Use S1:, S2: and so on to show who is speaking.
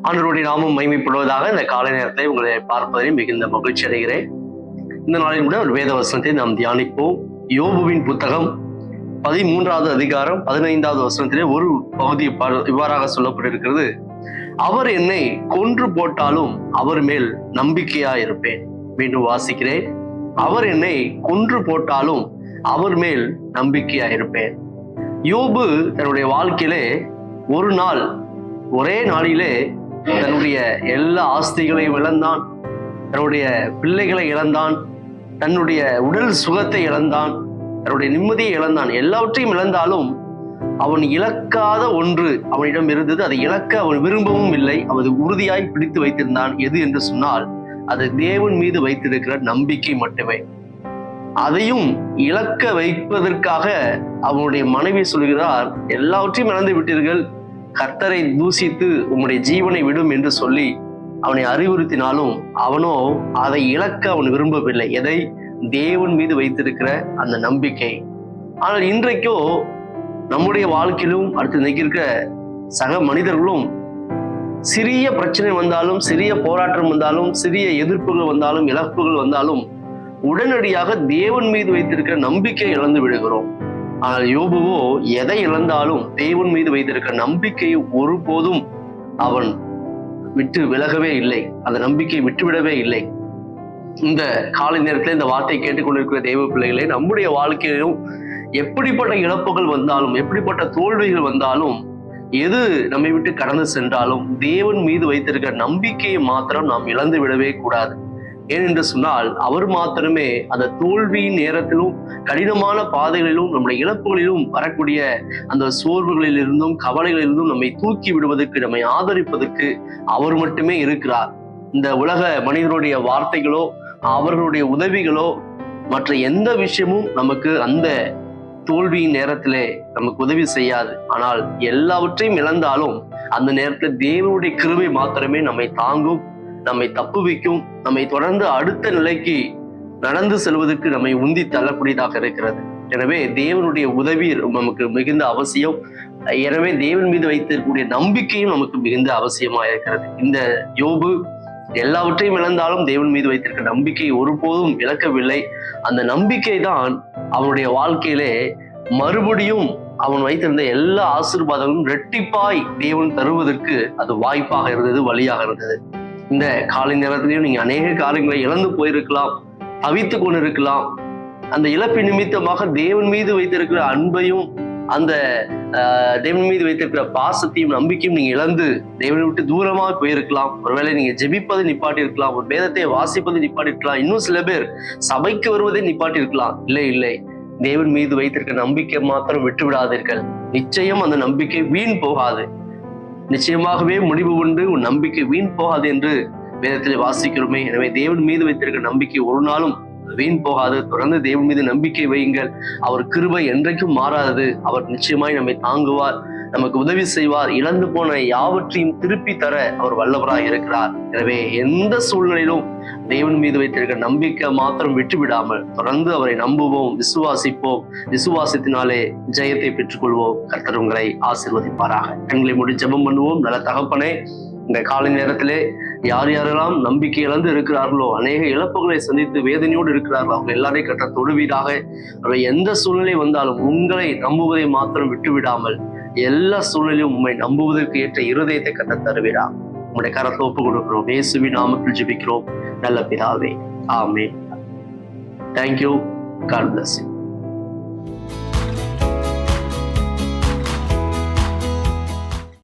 S1: ஆண்டவருடைய நாமம் மகிமைப்படுவதாக இந்த காலை நேரத்தை உங்களை பார்ப்பதில் மிகுந்த மகிழ்ச்சி அடைகிறேன். இந்த நாளில் கூட ஒரு வேத வசனத்தை நாம் தியானிப்போம். யோபுவின் புத்தகம் 13வது அதிகாரம் 15வது வசனத்திலே ஒரு பகுதி இவ்வாறாக சொல்லப்பட்டிருக்கிறது. அவர் என்னை கொன்று போட்டாலும் அவர் மேல் நம்பிக்கையா இருப்பேன். மீண்டும் வாசிக்கிறேன். அவர் என்னை கொன்று போட்டாலும் அவர் மேல் நம்பிக்கையா இருப்பேன். யோபு தன்னுடைய வாழ்க்கையிலே ஒரு நாள், ஒரே நாளிலே தன்னுடைய எல்லா ஆஸ்திகளையும் இழந்தான், தன்னுடைய பிள்ளைகளை இழந்தான், தன்னுடைய உடல் சுகத்தை இழந்தான், தன்னுடைய நிம்மதியை இழந்தான். எல்லாவற்றையும் இழந்தாலும் அவன் இழக்காத ஒன்று அவனிடம் இருந்தது. அதை இழக்க அவன் விரும்பவும் இல்லை. அவன் உறுதியாய் பிடித்து வைத்திருந்தான். எது என்று சொன்னால் அது தேவன் மீது வைத்திருக்கிற நம்பிக்கை மட்டுமே. அதையும் இழக்க வைப்பதற்காக அவனுடைய மனைவி சொல்கிறார், எல்லாவற்றையும் இழந்து விட்டீர்கள், கர்த்தரை தூசித்து உம்முடைய ஜீவனை விடும் என்று சொல்லி அவனை அறிவுறுத்தினாலும் அவனோ அதை இழக்க அவன் விரும்பவில்லை. எதை? தேவன் மீது வைத்திருக்கிற அந்த நம்பிக்கை. ஆனால் இன்றைக்கோ நம்முடைய வாழ்க்கையிலும் அடுத்து நிற்கிற சக மனிதர்களும் சிறிய பிரச்சனை வந்தாலும், சிறிய போராட்டம் வந்தாலும், சிறிய எதிர்ப்புகள் வந்தாலும், இழப்புகள் வந்தாலும் உடனடியாக தேவன் மீது வைத்திருக்கிற நம்பிக்கை இழந்து விடுகிறோம். ஆனால் யோபுவோ எதை இழந்தாலும் தேவன் மீது வைத்திருக்கிற நம்பிக்கையை ஒருபோதும் அவன் விட்டு விலகவே இல்லை. அந்த நம்பிக்கையை விட்டுவிடவே இல்லை. இந்த காலை நேரத்தில் இந்த வார்த்தை கேட்டுக்கொண்டிருக்கிற தெய்வ பிள்ளைகளே, நம்முடைய வாழ்க்கையிலும் எப்படிப்பட்ட இழப்புகள் வந்தாலும், எப்படிப்பட்ட தோல்விகள் வந்தாலும், எது நம்மை விட்டு கடந்து சென்றாலும் தேவன் மீது வைத்திருக்கிற நம்பிக்கையை மாத்திரம் நாம் இழந்து விடவே கூடாது. ஏனென்று சொன்னால் அவர் மாத்திரமே அந்த தோல்வியின் நேரத்திலும், கடினமான பாதைகளிலும், நம்முடைய இழப்புகளிலும் வரக்கூடிய அந்த சோர்வுகளிலிருந்தும் கவலைகளிலிருந்தும் நம்மை தூக்கி விடுவதற்கு, நம்மை ஆதரிப்பதற்கு அவர் மட்டுமே இருக்கிறார். இந்த உலக மனிதனுடைய வார்த்தைகளோ, அவர்களுடைய உதவிகளோ, மற்ற எந்த விஷயமும் நமக்கு அந்த தோல்வியின் நேரத்திலே நமக்கு உதவி செய்யாது. ஆனால் எல்லாவற்றையும் இழந்தாலும் அந்த நேரத்தில் தேவனுடைய கிருபை மாத்திரமே நம்மை தாங்கும், நம்மை தப்புவிக்கும், நம்மை தொடர்ந்து அடுத்த நிலைக்கு நடந்து செல்வதற்கு நம்மை உந்தி தள்ளக்கூடியதாக இருக்கிறது. எனவே தேவனுடைய உதவி நமக்கு மிகுந்த அவசியம். எனவே தேவன் மீது வைத்திருக்கக்கூடிய நம்பிக்கையும் நமக்கு மிகுந்த அவசியமா இருக்கிறது. இந்த யோபு எல்லாவற்றையும் இழந்தாலும் தேவன் மீது வைத்திருக்க நம்பிக்கை ஒருபோதும் இழக்கவில்லை. அந்த நம்பிக்கை தான் அவனுடைய வாழ்க்கையிலே மறுபடியும் அவன் வைத்திருந்த எல்லா ஆசீர்வாதங்களும் இரட்டிப்பாய் தேவன் தருவதற்கு அது வாய்ப்பாக இருந்தது, வழியாக இருந்தது. இந்த காலை நேரத்திலையும் நீங்க அநேக காரியங்களை இழந்து போயிருக்கலாம், தவித்து கொண்டிருக்கலாம். அந்த இழப்பு நிமித்தமாக தேவன் மீது வைத்திருக்கிற அன்பையும், அந்த தேவன் மீது வைத்திருக்கிற பாசத்தையும் நம்பிக்கையும் நீங்க இழந்து தேவனை விட்டு தூரமா போயிருக்கலாம். ஒருவேளை நீங்க ஜெபிப்பதை நிப்பாட்டி இருக்கலாம், ஒரு வேதத்தை வாசிப்பதை நிப்பாட்டி இருக்கலாம், இன்னும் சில பேர் சபைக்கு வருவதை நிப்பாட்டி இருக்கலாம். இல்லை, தேவன் மீது வைத்திருக்கிற நம்பிக்கை மாத்திரம் விட்டு விடாதீர்கள். நிச்சயம் அந்த நம்பிக்கை வீண் போகாது. நிச்சயமாகவே முடிவு உண்டு, உன் நம்பிக்கை வீண் போகாது என்று வேதத்திலே வாசிக்கிறோமே. எனவே தேவன் மீது வைத்திருக்கிற நம்பிக்கை ஒரு நாளும் வீண் போகாது. தொடர்ந்து தேவன் மீது நம்பிக்கை வையுங்கள். அவர் கிருபை என்றைக்கும் மாறாதது. அவர் நிச்சயமாய் நம்மை தாங்குவார், நமக்கு உதவி செய்வார். இழந்து போன யாவற்றையும் திருப்பி தர அவர் வல்லவராய் இருக்கிறார். எனவே எந்த சூழ்நிலையிலும் தேவன் மீது வைத்திருக்கிற நம்பிக்கை மாத்திரம் விட்டு விடாமல் தொடர்ந்து அவரை நம்புவோம், விசுவாசிப்போம். விசுவாசத்தினாலே ஜெயத்தை பெற்றுக்கொள்வோம். கர்த்தர் உங்களை ஆசீர்வதிப்பாராக. கண்களை மூடி ஜெபம் பண்ணுவோம். நல்ல தகப்பனே, இந்த காலை நேரத்திலே யார் யாரெல்லாம் நம்பிக்கை இழந்து இருக்கிறார்களோ, அநேக இழப்புகளை சந்தித்து வேதனையோடு இருக்கிறார்களோ, அவங்க எல்லாரையும் கட்ட தொடுவீராக. எந்த சூழ்நிலை வந்தாலும் உங்களை நம்புவதை மாத்திரம் விட்டு விடாமல் எல்லா சூழ்நிலையும் உண்மை நம்புவதற்கு ஏற்ற இருதயத்தை கட்ட தருவீரா. உங்களுடைய கரத்தை ஒப்பு கொடுக்கிறோம். இயேசுவின் நாமத்தில் ஜெபிக்கிறோம் நல்ல பிதாவே. ஆமென். தேங்க்யூ. God bless you.